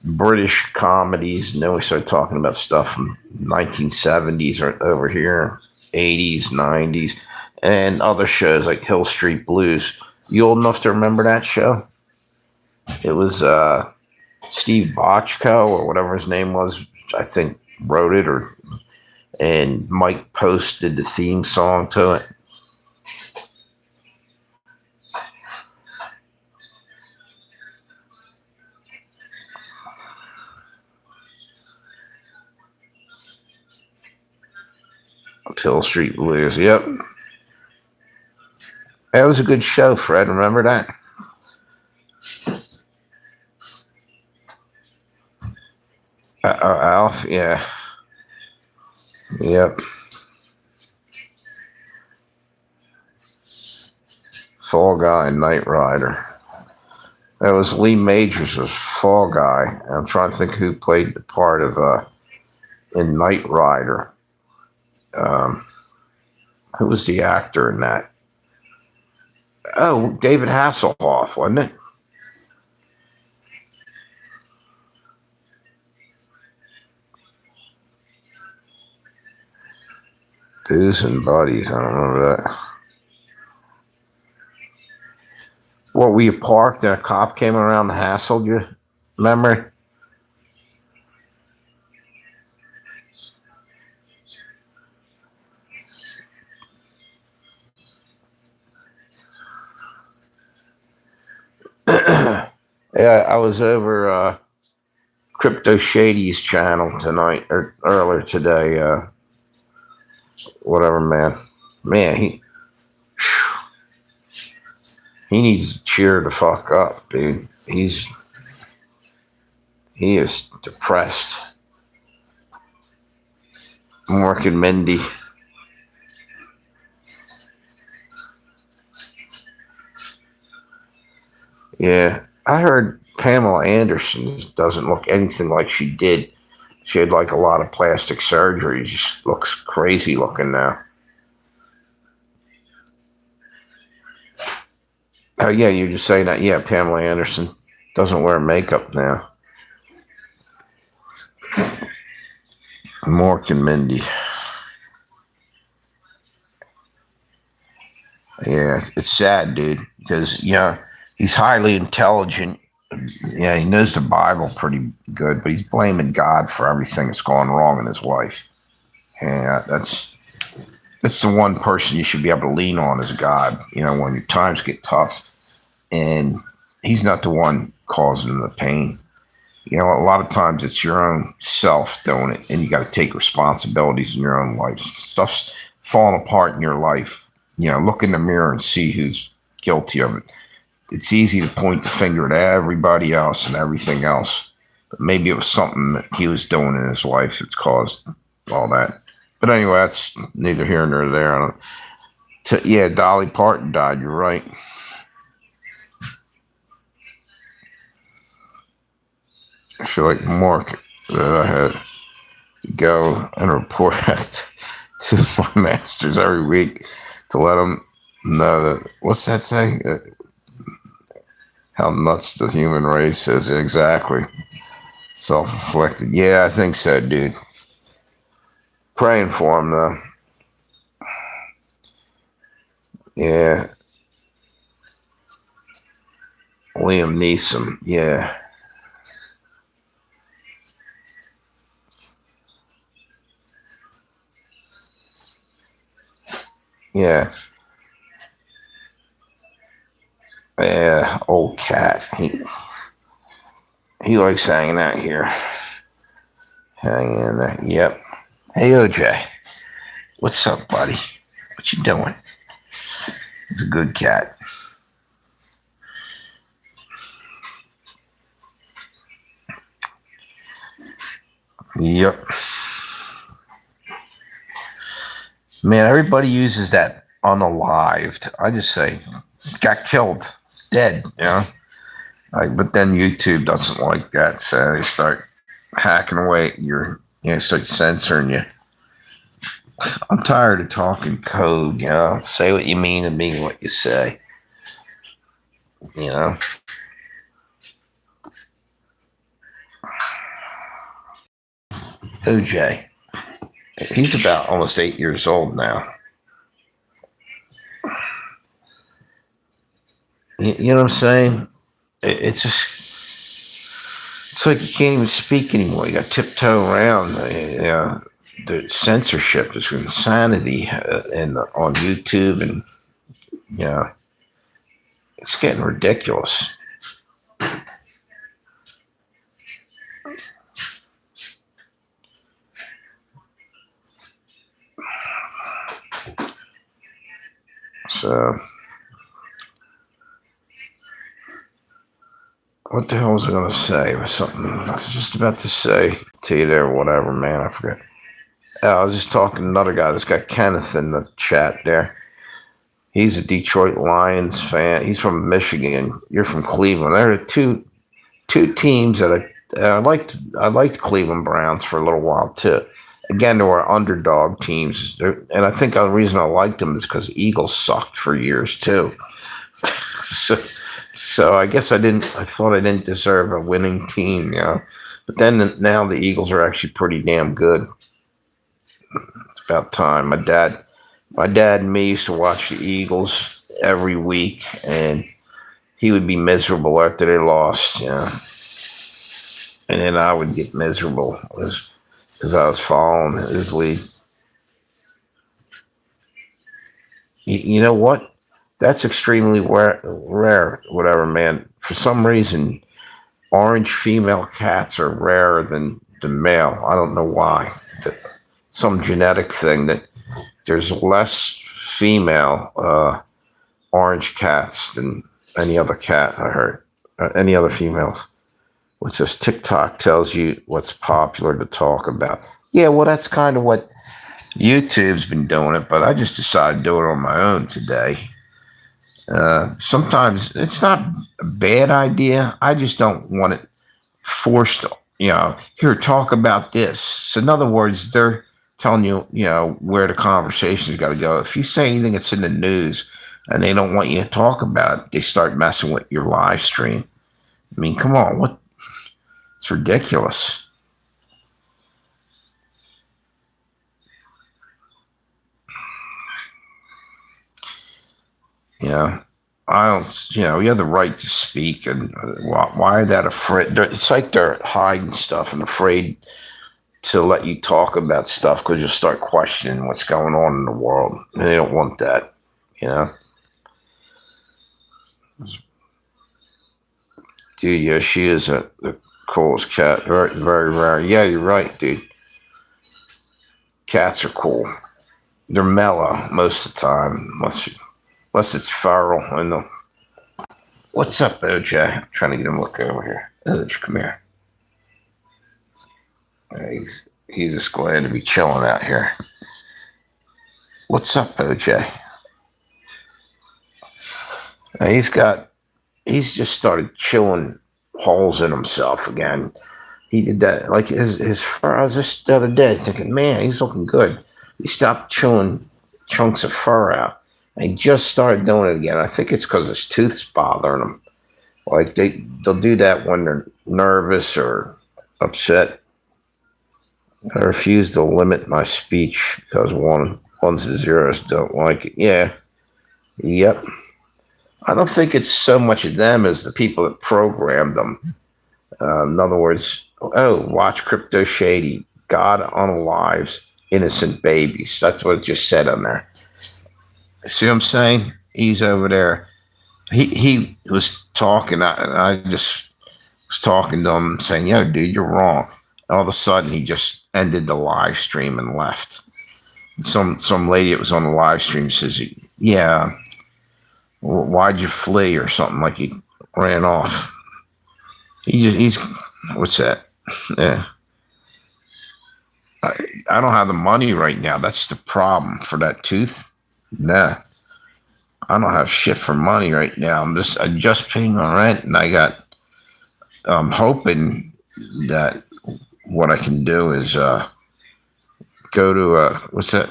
British comedies, and then we started talking about stuff from 1970s or over here, 80s, 90s, and other shows like Hill Street Blues. You old enough to remember that show? It was Steve Bochco or whatever his name was, I think, wrote it, and Mike posted the theme song to it. Hill Street Blues, yep. That was a good show, Fred. Remember that? Alf, yeah. Yep. Fall Guy and Knight Rider. That was Lee Majors as Fall Guy. I'm trying to think who played the part of in Knight Rider. Who was the actor in that? Oh, David Hasselhoff, wasn't it? Booze and Buddies. I don't remember that. What, were you parked and a cop came around and hassled you? Remember? Yeah, I was over Crypto Shady's channel tonight or earlier today. Whatever, man. Man, he needs to cheer the fuck up, dude. He is depressed. Mark and Mindy. Yeah, I heard Pamela Anderson doesn't look anything like she did. She had like a lot of plastic surgery. Just looks crazy looking now. Oh yeah, you're just saying that. Yeah, Pamela Anderson doesn't wear makeup now. Mork and Mindy. Yeah, it's sad, dude, because he's highly intelligent. Yeah, he knows the Bible pretty good, but he's blaming God for everything that's gone wrong in his life. Yeah, that's the one person you should be able to lean on is God. When your times get tough, and he's not the one causing the pain. A lot of times it's your own self doing it, and you got to take responsibilities in your own life. Stuff's falling apart in your life. Look in the mirror and see who's guilty of it. It's easy to point the finger at everybody else and everything else, but maybe it was something that he was doing in his life that's caused all that. But anyway, that's neither here nor there. Yeah, Dolly Parton died. You're right. I feel like Mark that I had to go and report to my masters every week to let them know that, what's that say? How nuts the human race is. Exactly. Self-inflicted. Yeah, I think so, dude. Praying for him, though. Yeah. Liam Neeson. Yeah. Yeah. Yeah, old cat. He likes hanging out here. Hanging in there. Yep. Hey, OJ. What's up, buddy? What you doing? He's a good cat. Yep. Man, everybody uses that unalived. I just say, got killed. It's dead, but then YouTube doesn't like that, so they start hacking away at start censoring you. I'm tired of talking code, Say what you mean and mean what you say. OJ. He's about almost 8 years old now. You know what I'm saying? It's like you can't even speak anymore. You got to tiptoe around. The censorship is insanity, and on YouTube, and it's getting ridiculous. So, what the hell was I going to say? It was something I was just about to say to you there, whatever, man. I forgot. I was just talking to another guy. This guy Kenneth in the chat there. He's a Detroit Lions fan. He's from Michigan. You're from Cleveland. There are two teams that I liked Cleveland Browns for a little while too. again, there were underdog teams, and I think the reason I liked them is because Eagles sucked for years too. so, so I guess I didn't. I thought I didn't deserve a winning team, you know. But then now the Eagles are actually pretty damn good. It's about time. My dad and me used to watch the Eagles every week, and he would be miserable after they lost, you know. And then I would get miserable because I was following his lead. You know what? That's extremely rare. Whatever, man. For some reason, orange female cats are rarer than the male. I don't know why. Some genetic thing that there's less female orange cats than any other cat I heard. Any other females. What's this? TikTok tells you what's popular to talk about. Yeah, well, that's kind of what YouTube's been doing it, but I just decided to do it on my own today. Sometimes it's not a bad idea. I just don't want it forced, you know, here, talk about this. So in other words, they're telling you, you know, where the conversation's got to go. If you say anything that's in the news and they don't want you to talk about it, they start messing with your live stream. I mean, come on, what? It's ridiculous. Yeah, I don't. You know, you have the right to speak, and why are that afraid? It's like they're hiding stuff and afraid to let you talk about stuff because you'll start questioning what's going on in the world, and they don't want that. You know, dude. Yeah, she is the coolest cat. Very, very rare. Yeah, you're right, dude. Cats are cool. They're mellow most of the time, unless it's feral. And what's up, OJ? I'm trying to get him to look over here. OJ, come here. He's just glad to be chilling out here. What's up, OJ? He's just started chilling holes in himself again. He did that like his fur. I was just the other day thinking, man, he's looking good. He stopped chewing chunks of fur out. And he just started doing it again. I think it's because his tooth's bothering him. Like they'll do that when they're nervous or upset. I refuse to limit my speech because ones and zeros don't like it. Yeah. Yep. I don't think it's so much of them as the people that programmed them. In other words, watch Crypto Shady. God unalives innocent babies. That's what it just said on there. See what I'm saying? He's over there. He was talking, and I just was talking to him, saying, "Yo, dude, you're wrong." All of a sudden, he just ended the live stream and left. Some lady that was on the live stream says, "Yeah, why'd you flee?" or something, like he ran off. He's what's that? Yeah. I don't have the money right now. That's the problem for that tooth. Nah, I don't have shit for money right now. I just paying my rent, and I'm hoping that what I can do is go to what's that?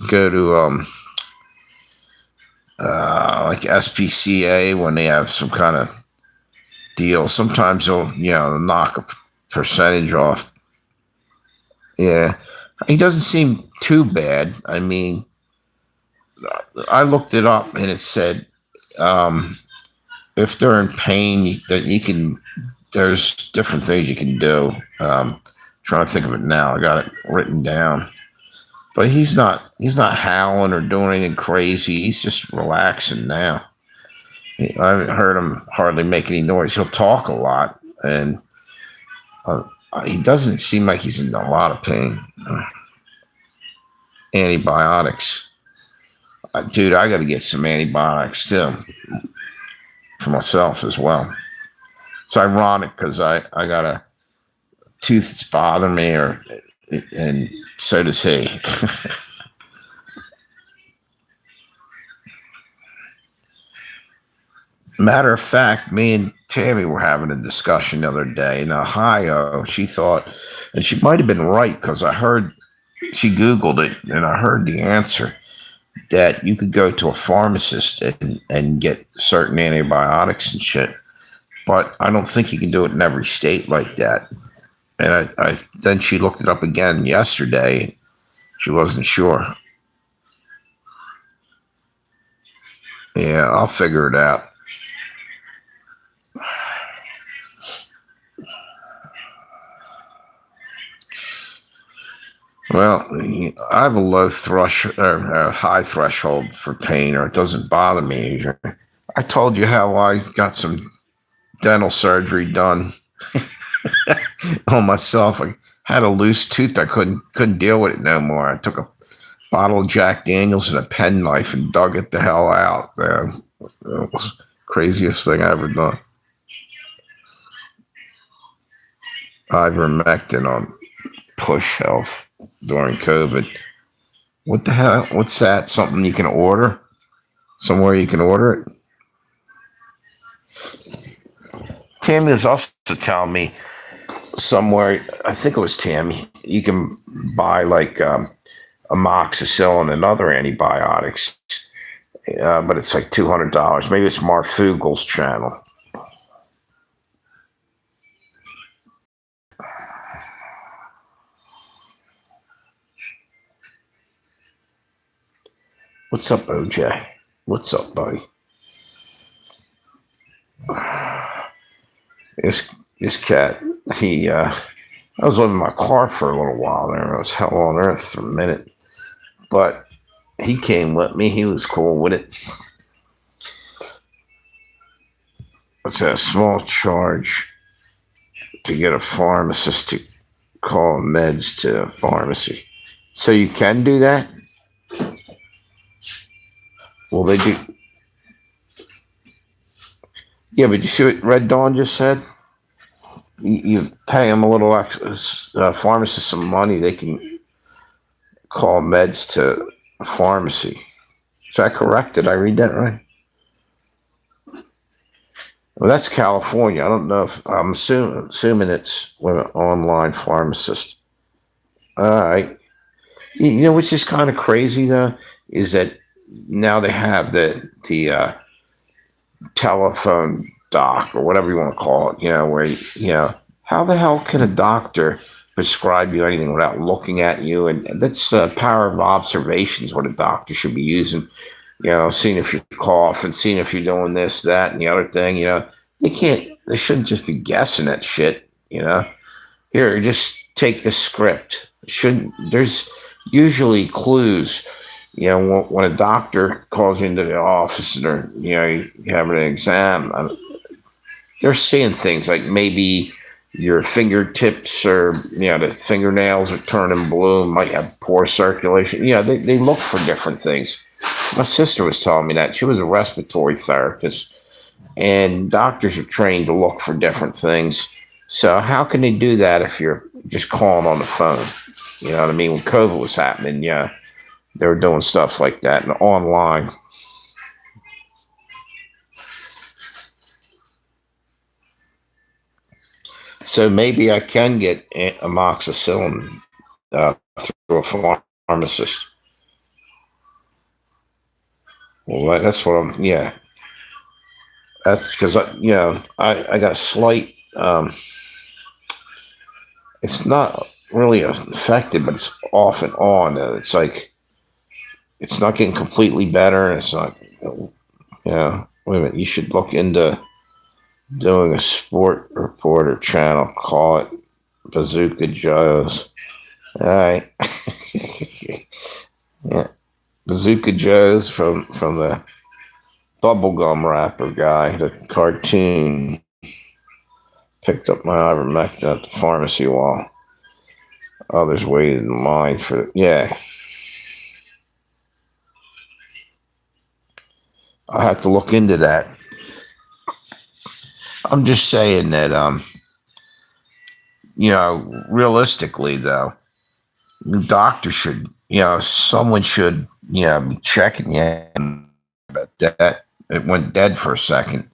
Go to like SPCA when they have some kind of deal. Sometimes they'll knock a percentage off. Yeah, he doesn't seem too bad. I mean, I looked it up and it said if they're in pain, that you can. There's different things you can do. Trying to think of it now. I got it written down. But he's not howling or doing anything crazy. He's just relaxing now. I haven't heard him hardly make any noise. He'll talk a lot, and he doesn't seem like he's in a lot of pain. Antibiotics. Dude, I got to get some antibiotics too for myself as well. It's ironic because I got a tooth that's bothering me, and so does he. Matter of fact, me and Tammy were having a discussion the other day in Ohio. She thought And she might have been right because I heard she Googled it and I heard the answer that you could go to a pharmacist and get certain antibiotics and shit. But I don't think you can do it in every state like that. And I then she looked it up again yesterday. She wasn't sure. Yeah, I'll figure it out. Well, I have a low high threshold for pain, or it doesn't bother me. I told you how I got some dental surgery done on myself. I had a loose tooth. I couldn't deal with it no more. I took a bottle of Jack Daniels and a penknife and dug it the hell out. Man. It was the craziest thing I ever done. Ivermectin on Push Health during COVID. What the hell? What's that? Something you can order? Somewhere you can order it? Tammy was also telling me somewhere, I think it was Tammy, you can buy like amoxicillin and other antibiotics, but it's like $200. Maybe it's Marfugel's channel. What's up, OJ? What's up, buddy? This cat, I was living in my car for a little while there. It was hell on earth for a minute. But he came with me. He was cool with it. It's a small charge to get a pharmacist to call meds to a pharmacy. So you can do that? Well, they do. Yeah, but you see what Red Dawn just said? You pay them a little extra, pharmacist some money, they can call meds to a pharmacy. Is that correct? Did I read that right? Well, that's California. I don't know if I'm assuming it's with an online pharmacist. All right. You know what's just kind of crazy though is that now they have the telephone doc or whatever you want to call it. Where how the hell can a doctor prescribe you anything without looking at you? And that's the power of observation is what a doctor should be using. Seeing if you cough and seeing if you're doing this, that, and the other thing. They shouldn't just be guessing at shit. Here, just take the script. There's usually clues. When a doctor calls you into the office and you're having an exam, they're seeing things like maybe your fingertips or the fingernails are turning blue, might have poor circulation. They look for different things. My sister was telling me that. She was a respiratory therapist, and doctors are trained to look for different things. So how can they do that if you're just calling on the phone? You know what I mean? When COVID was happening, they were doing stuff like that and online. So maybe I can get amoxicillin through a pharmacist. Well, that's what I'm. Yeah, that's because I got a slight. It's not really affected, but it's off and on. It's like it's not getting completely better, and it's not. Yeah, wait a minute. You should look into doing a sport reporter channel. Call it Bazooka Joe's. All right. Yeah. Bazooka Joe's from the bubblegum wrapper guy, the cartoon. Picked up my ivermectin at the pharmacy while others waited in line for it. Yeah. I have to look into that. I'm just saying that, realistically, though, the doctor should, someone should, be checking you. But that it went dead for a second.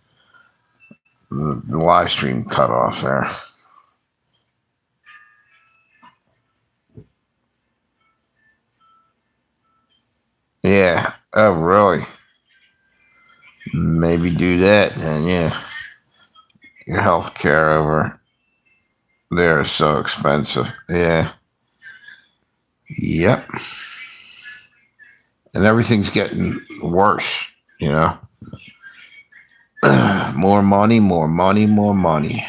The live stream cut off there. Yeah. Oh, really? Maybe do that then. Yeah. Your health care over there is so expensive. Yeah. Yep. And everything's getting worse. You know. More money, more money, more money.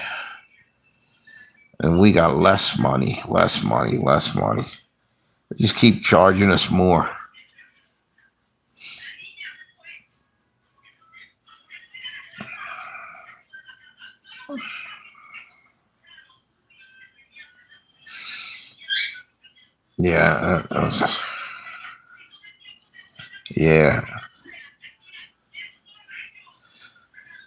And we got less money, less money, less money. They just keep charging us more. Yeah. Yeah.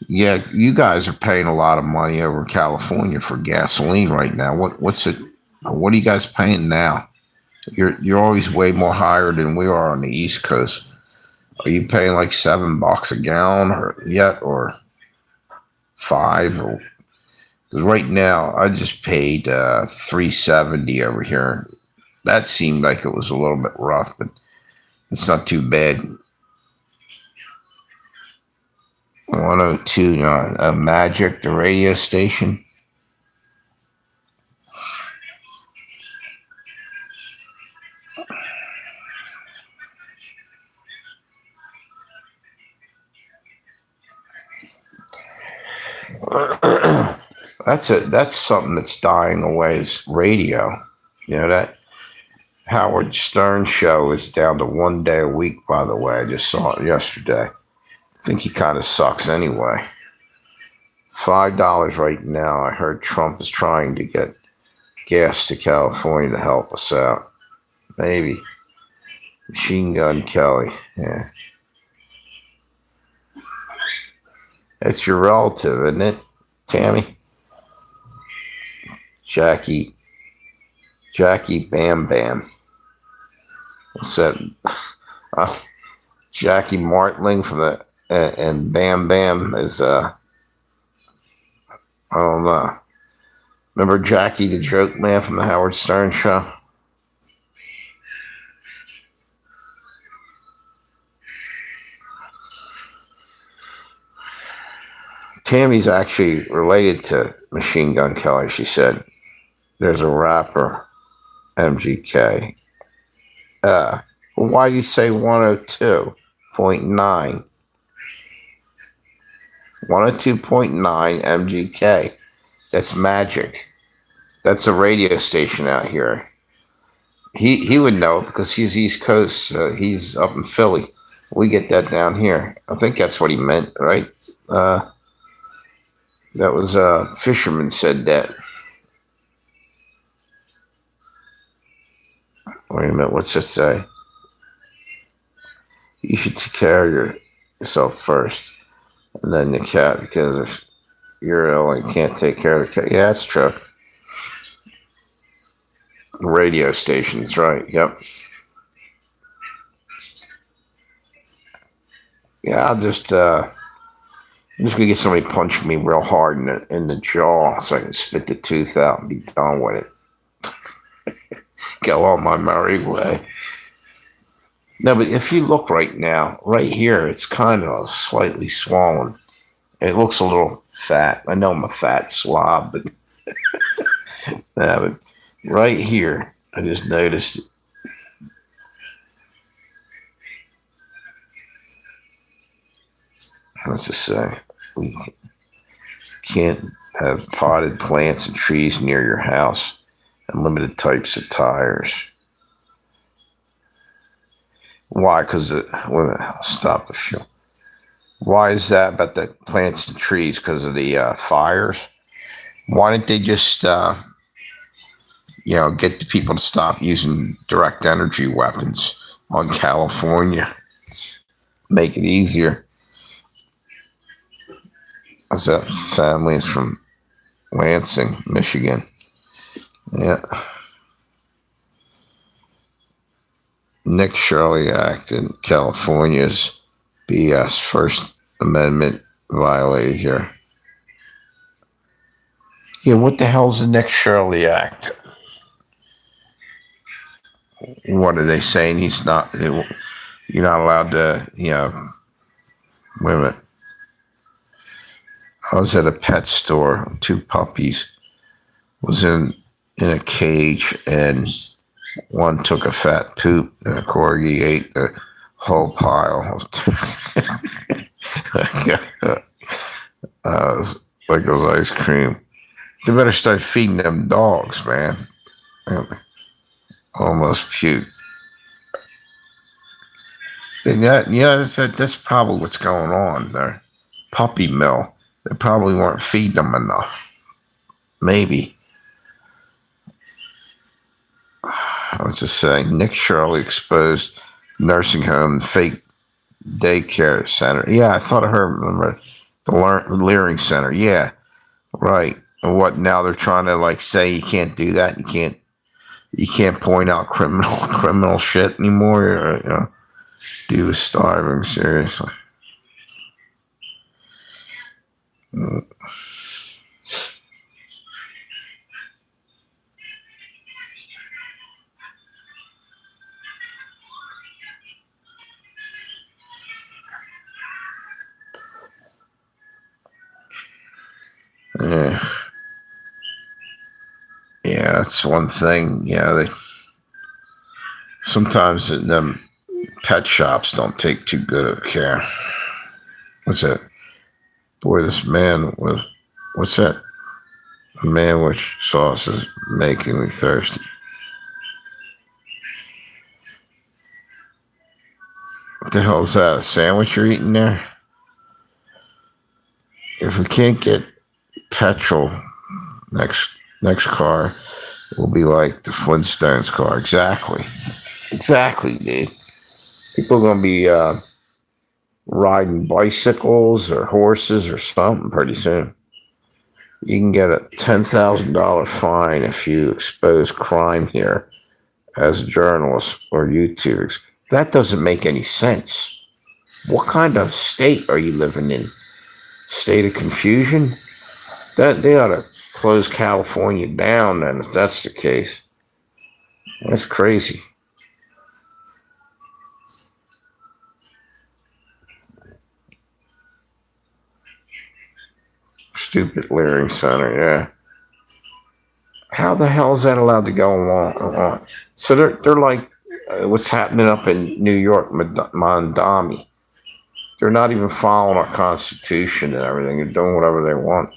Yeah. You guys are paying a lot of money over in California for gasoline right now. What's it? What are you guys paying now? You're always way more higher than we are on the East Coast. Are you paying like $7 a gallon or yet or five? Or, 'cause right now I just paid $3.70 over here. That seemed like it was a little bit rough, but it's not too bad. 102 Magic, the radio station. That's something that's dying away is radio. You know that Howard Stern show is down to 1 day a week. By the way, I just saw it yesterday. I think he kind of sucks anyway. $5 right now. I heard Trump is trying to get gas to California to help us out. Maybe Machine Gun Kelly. Yeah, that's your relative, isn't it, Tammy? Jackie Bam Bam. What's that? Uh, Jackie Martling from the and Bam Bam is I don't know. Remember Jackie the Joke Man from the Howard Stern show? Tammy's actually related to Machine Gun Kelly. She said there's a rapper, MGK. Well, why do you say 102.9? 102.9 MGK. That's magic. That's a radio station out here. He would know because he's East Coast. He's up in Philly. We get that down here. I think that's what he meant, right? That was Fisherman said that. Wait a minute. What's it say? You should take care of yourself first, and then the cat because you're ill and can't take care of the cat. Yeah, that's true. Radio stations, right? Yep. Yeah, I'm just gonna get somebody punching me real hard in the jaw so I can spit the tooth out and be done with it. Go on my merry way. No, but if you look right now, right here, it's kind of slightly swollen. It looks a little fat. I know I'm a fat slob, but, but right here, I just noticed it. What's it say? We can't have potted plants and trees near your house and limited types of tires. Why? Because stop the show. Why is that about the plants and trees? Because of the fires? Why didn't they just, get the people to stop using direct energy weapons on California? Make it easier. What's that? Family is from Lansing, Michigan. Yeah. Nick Shirley Act in California's BS First Amendment violated here. Yeah, what the hell's the Nick Shirley Act? What are they saying? He's not. You're not allowed to, wait a minute. I was at a pet store. 2 puppies was in a cage, and one took a fat poop, and a corgi ate the whole pile. It was like it was ice cream. They better start feeding them dogs, man. Almost puked. And that's probably what's going on there. Puppy mill. They probably weren't feeding them enough. Maybe. I was just saying, Nick Shirley exposed nursing home fake daycare center. Yeah, I thought I heard, remember, the Leering Center. Yeah, right. And what, now they're trying to like say you can't do that. You can't point out criminal shit anymore. Or, do with starving, seriously. Yeah. Yeah, that's one thing. Yeah, sometimes them pet shops don't take too good of care. What's that? Boy, this man with, what's that? Manwich sauce is making me thirsty. What the hell is that? A sandwich you're eating there? If we can't get petrol, next car will be like the Flintstones car. Exactly, dude. People are gonna be riding bicycles or horses or something pretty soon. You can get a $10,000 fine if you expose crime here as a journalist or YouTubers. That doesn't make any sense. What kind of state are you living in? State of confusion? That they ought to close California down then if that's the case. That's crazy. Stupid Leering Center, yeah. How the hell is that allowed to go on? So they're like what's happening up in New York, Mondami. They're not even following our Constitution and everything. They're doing whatever they want.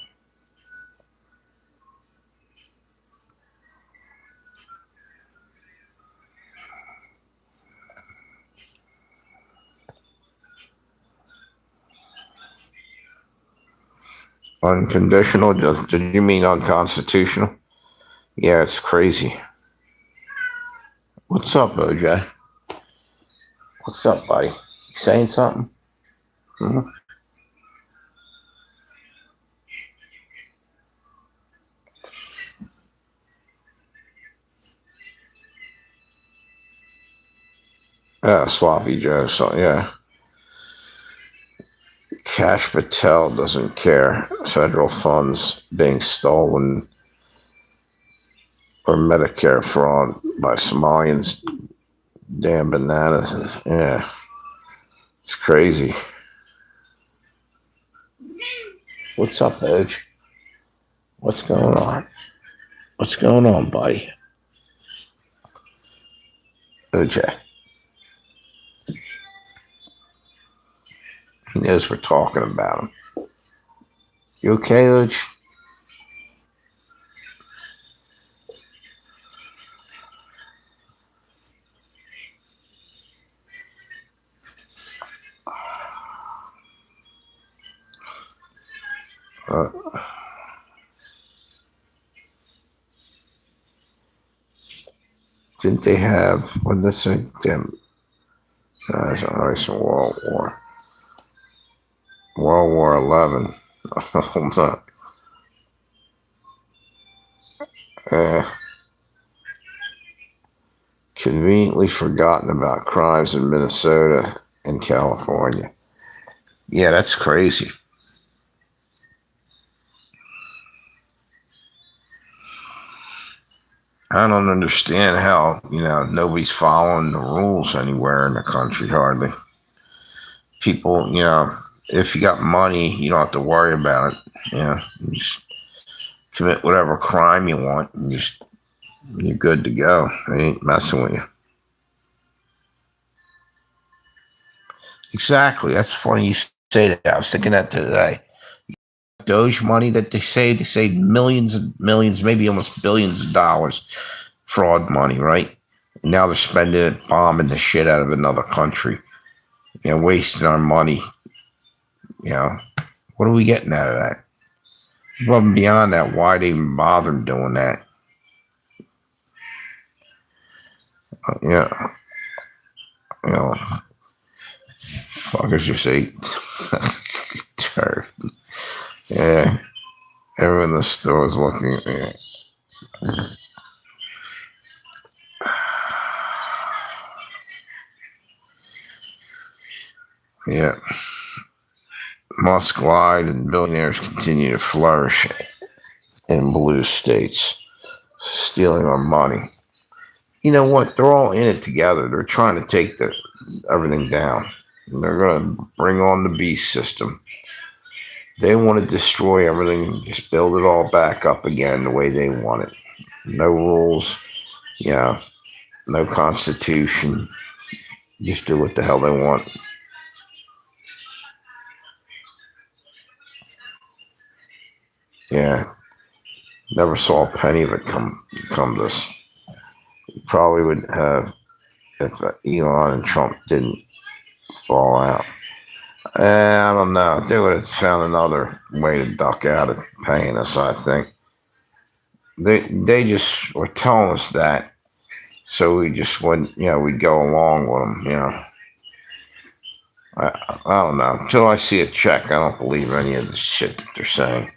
Unconditional? Did you mean unconstitutional? Yeah, it's crazy. What's up, OJ? What's up, buddy? You saying something? Mm-hmm. Yeah, Sloppy Joe. So yeah. Cash Patel doesn't care. Federal funds being stolen or Medicare fraud by Somalians. Damn bananas. Yeah. It's crazy. What's up, Edge? What's going on? What's going on, buddy? OJ. He knows we're talking about him. You okay, Edge? Didn't they have, what did they say? Damn, guys are racing World War. World War 11. Hold on. Conveniently forgotten about crimes in Minnesota and California. Yeah, that's crazy. I don't understand how, nobody's following the rules anywhere in the country, hardly. People, if you got money, you don't have to worry about it. You just commit whatever crime you want, and you're good to go. They ain't messing with you. Exactly. That's funny you say that. I was thinking that today. Doge money that they saved millions and millions, maybe almost billions of dollars, fraud money, right? And now they're spending it bombing the shit out of another country, wasting our money. What are we getting out of that? Above and beyond that, why they even bother doing that? Yeah, fuckers just ate turd. Yeah, everyone in the store is looking at me. Yeah. Musk lied and billionaires continue to flourish in blue states, stealing our money. You know what? They're all in it together. They're trying to take everything down. And they're going to bring on the beast system. They want to destroy everything, just build it all back up again the way they want it. No rules, no constitution. Just do what the hell they want. Yeah. Never saw a penny of it come this. Probably would have if Elon and Trump didn't fall out. I don't know. They would have found another way to duck out of paying us, I think. They just were telling us that, so we just wouldn't, we'd go along with them, I don't know. Until I see a check, I don't believe any of the shit that they're saying.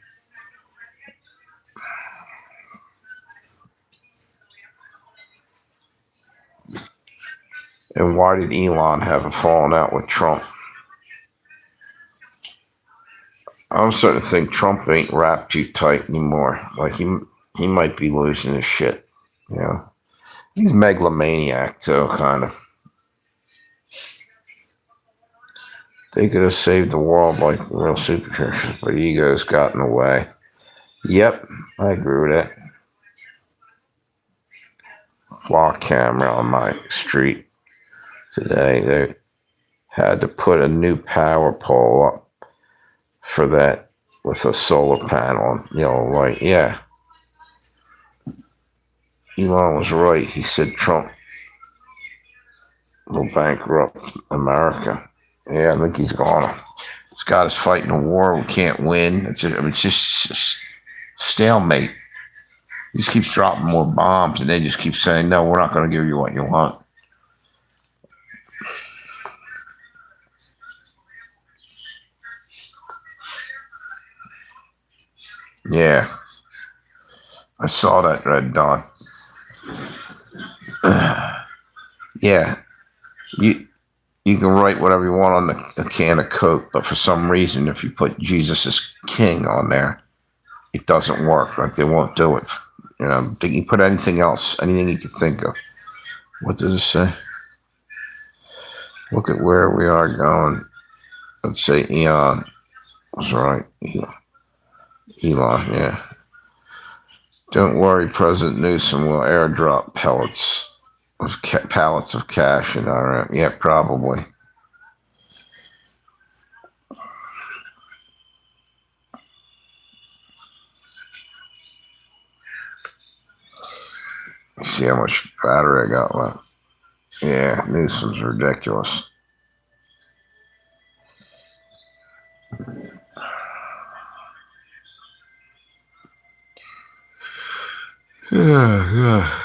And why did Elon have a falling out with Trump? I'm starting to think Trump ain't wrapped too tight anymore. Like he might be losing his shit. He's megalomaniac too, kind of. They could have saved the world like real superheroes, but ego's got in the way. Yep, I agree with that. Block camera on my street today. They had to put a new power pole up for that with a solar panel, like, yeah. Elon was right. He said Trump will bankrupt America. Yeah, I think he's gonna. This guy's fighting a war we can't win. It's just stalemate. He just keeps dropping more bombs, and they just keep saying, no, we're not going to give you what you want. Yeah. I saw that, Red Dawn. Yeah. You can write whatever you want on a can of Coke, but for some reason, if you put Jesus as King on there, it doesn't work. Like, they won't do it. They can put anything else, anything you can think of. What does it say? Look at where we are going. Let's say Elon. That's right. Elon, yeah. Don't worry, President Newsom will airdrop pallets of cash in our. Yeah, probably. See how much battery I got left. Yeah, Newsom's ridiculous. Yeah.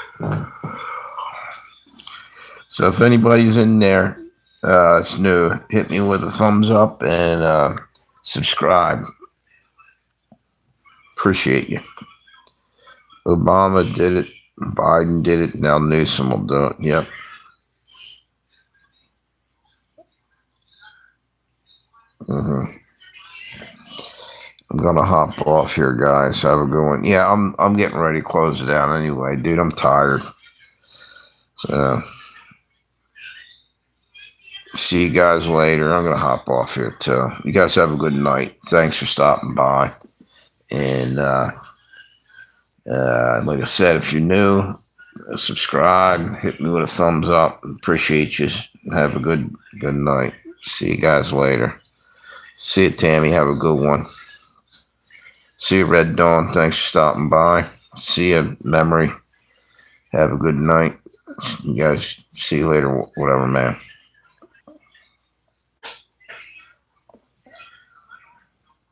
So if anybody's in there, it's new, hit me with a thumbs up and subscribe. Appreciate you. Obama did it. Biden did it. Now Newsom will do it. Yep. I'm gonna hop off here, guys. Have a good one. Yeah, I'm getting ready to close it down anyway, dude. I'm tired. So see you guys later. I'm gonna hop off here too. You guys have a good night. Thanks for stopping by. And like I said, if you're new, subscribe. Hit me with a thumbs up. Appreciate you. Have a good night. See you guys later. See you, Tammy. Have a good one. See you, Red Dawn. Thanks for stopping by. See you, Memory. Have a good night. You guys, see you later. Whatever, man.